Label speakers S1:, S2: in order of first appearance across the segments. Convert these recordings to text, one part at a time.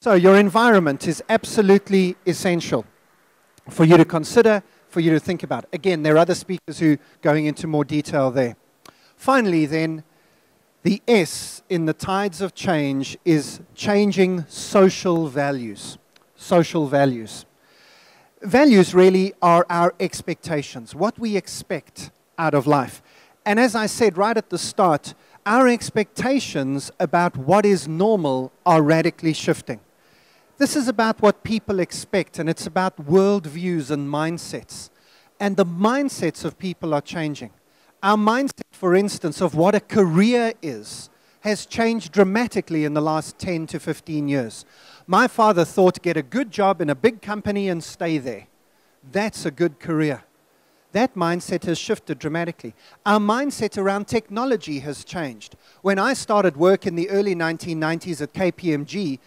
S1: So your environment is absolutely essential for you to consider, for you to think about. Again, there are other speakers who are going into more detail there. Finally, then, the S in the tides of change is changing social values. Social values. Values really are our expectations, what we expect out of life. And as I said right at the start, our expectations about what is normal are radically shifting. This is about what people expect, and it's about worldviews and mindsets. And the mindsets of people are changing. Our mindset, for instance, of what a career is, has changed dramatically in the last 10 to 15 years. My father thought, get a good job in a big company and stay there. That's a good career. That mindset has shifted dramatically. Our mindset around technology has changed. When I started work in the early 1990s at KPMG,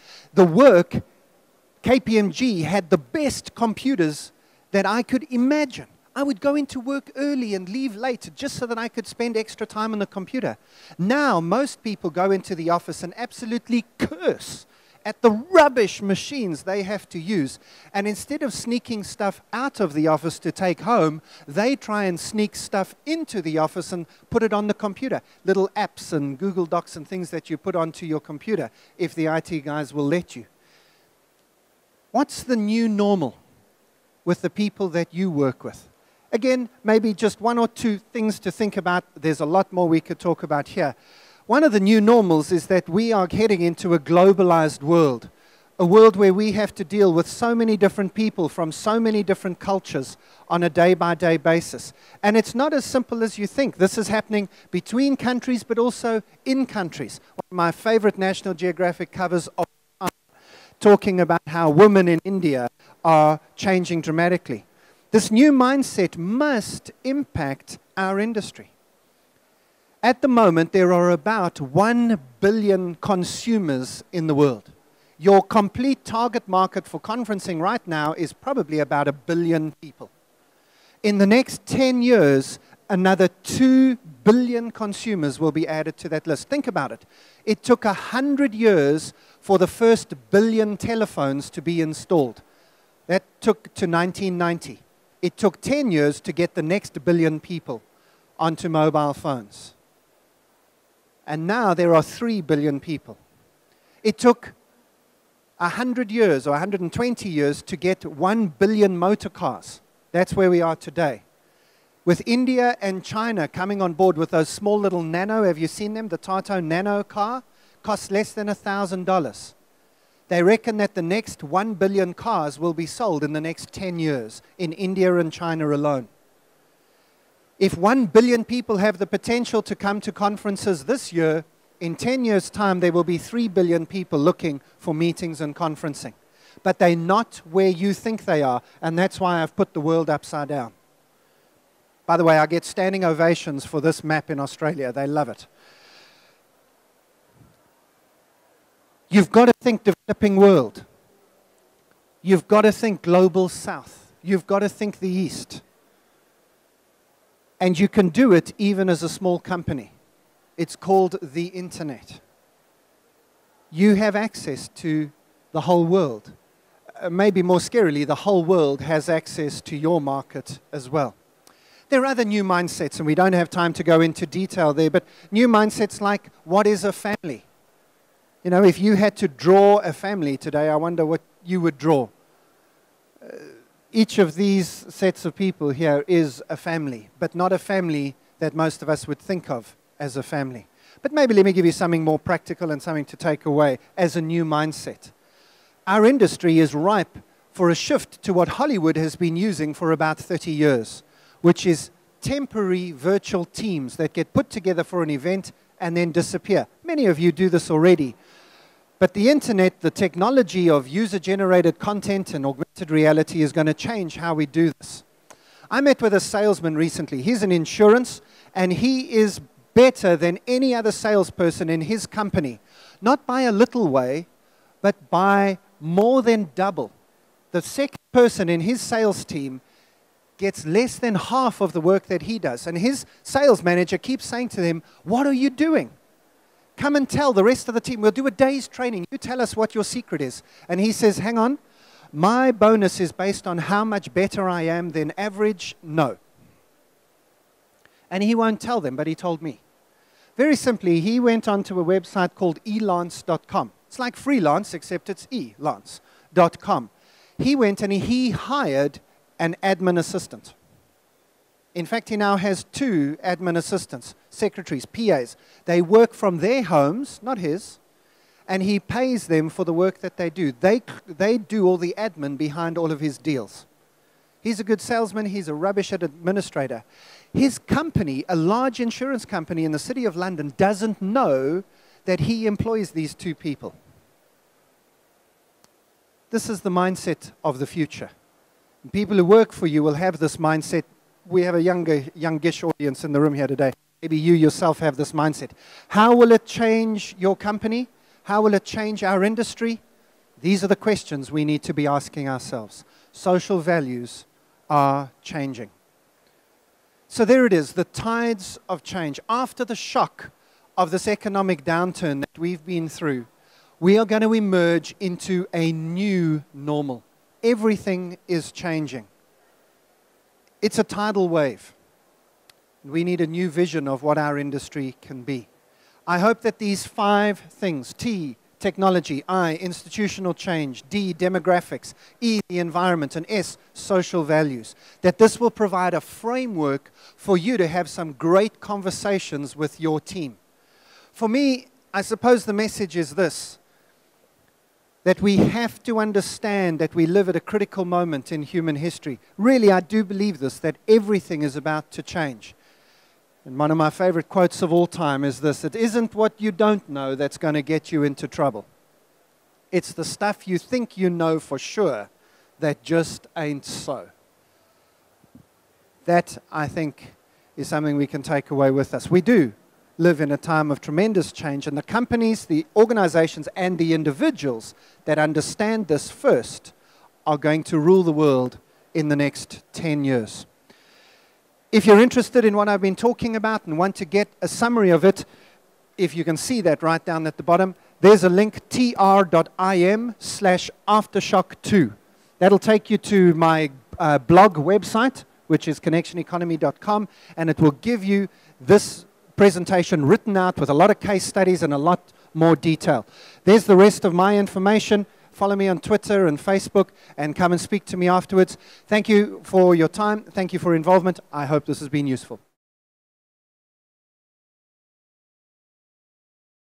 S1: KPMG had the best computers that I could imagine. I would go into work early and leave late just so that I could spend extra time on the computer. Now, most people go into the office and absolutely curse at the rubbish machines they have to use. And instead of sneaking stuff out of the office to take home, they try and sneak stuff into the office and put it on the computer. Little apps and Google Docs and things that you put onto your computer, if the IT guys will let you. What's the new normal with the people that you work with? Again, maybe just one or two things to think about. There's a lot more we could talk about here. One of the new normals is that we are heading into a globalized world, a world where we have to deal with so many different people from so many different cultures on a day-by-day basis. And it's not as simple as you think. This is happening between countries, but also in countries. One of my favorite National Geographic covers of talking about how women in India are changing dramatically. This new mindset must impact our industry. At the moment, there are about 1 billion consumers in the world. Your complete target market for conferencing right now is probably about 1 billion people. In the next 10 years, another 2 billion consumers will be added to that list. Think about it. It took 100 years for the first billion telephones to be installed. That took to 1990. It took 10 years to get the next billion people onto mobile phones. And now there are 3 billion people. It took 100 years or 120 years to get 1 billion motor cars. That's where we are today. With India and China coming on board with those small little nano, have you seen them? The Tata Nano car costs less than $1,000. They reckon that the next 1 billion cars will be sold in the next 10 years in India and China alone. If 1 billion people have the potential to come to conferences this year, in 10 years' time, there will be 3 billion people looking for meetings and conferencing. But they're not where you think they are, and that's why I've put the world upside down. By the way, I get standing ovations for this map in Australia. They love it. You've got to think developing world. You've got to think global south. You've got to think the east. And you can do it even as a small company. It's called the internet. You have access to the whole world. Maybe more scarily, the whole world has access to your market as well. There are other new mindsets, and we don't have time to go into detail there, but new mindsets like, what is a family? You know, if you had to draw a family today, I wonder what you would draw. Each of these sets of people here is a family, but not a family that most of us would think of as a family. But maybe let me give you something more practical and something to take away as a new mindset. Our industry is ripe for a shift to what Hollywood has been using for about 30 years, which is temporary virtual teams that get put together for an event and then disappear. Many of you do this already. But the internet, the technology of user-generated content and augmented reality is going to change how we do this. I met with a salesman recently. He's in insurance, and he is better than any other salesperson in his company. Not by a little way, but by more than double. The second person in his sales team gets less than half of the work that he does. And his sales manager keeps saying to him, "What are you doing?" come and tell the rest of the team. We'll do a day's training. You tell us what your secret is. And he says, hang on, my bonus is based on how much better I am than average? No. And he won't tell them, but he told me. Very simply, he went onto a website called elance.com. It's like freelance, except it's elance.com. He went and he hired an admin assistant. In fact, he now has 2 admin assistants, secretaries, PAs. They work from their homes, not his, and he pays them for the work that they do. They do all the admin behind all of his deals. He's a good salesman. He's a rubbish administrator. His company, a large insurance company in the city of London, doesn't know that he employs these 2 people. This is the mindset of the future. People who work for you will have this mindset. We have a youngish audience in the room here today. Maybe you yourself have this mindset. How will it change your company? How will it change our industry? These are the questions we need to be asking ourselves. Social values are changing. So there it is, the tides of change. After the shock of this economic downturn that we've been through, we are going to emerge into a new normal. Everything is changing. It's a tidal wave. We need a new vision of what our industry can be. I hope that these 5 things, T, technology, I, institutional change, D, demographics, E, the environment, and S, social values, that this will provide a framework for you to have some great conversations with your team. For me, I suppose the message is this, that we have to understand that we live at a critical moment in human history. Really, I do believe this, that everything is about to change. And one of my favorite quotes of all time is this: it isn't what you don't know that's going to get you into trouble. It's the stuff you think you know for sure that just ain't so. That, I think, is something we can take away with us. We do live in a time of tremendous change, and the companies, the organizations, and the individuals that understand this first are going to rule the world in the next 10 years. If you're interested in what I've been talking about and want to get a summary of it, if you can see that right down at the bottom, there's a link, tr.im/aftershock2. That'll take you to my blog website, which is connectioneconomy.com, and it will give you this presentation written out with a lot of case studies and a lot more detail. There's the rest of my information. Follow me on Twitter and Facebook and come and speak to me afterwards. Thank you for your time. Thank you for your involvement. I hope this has been useful.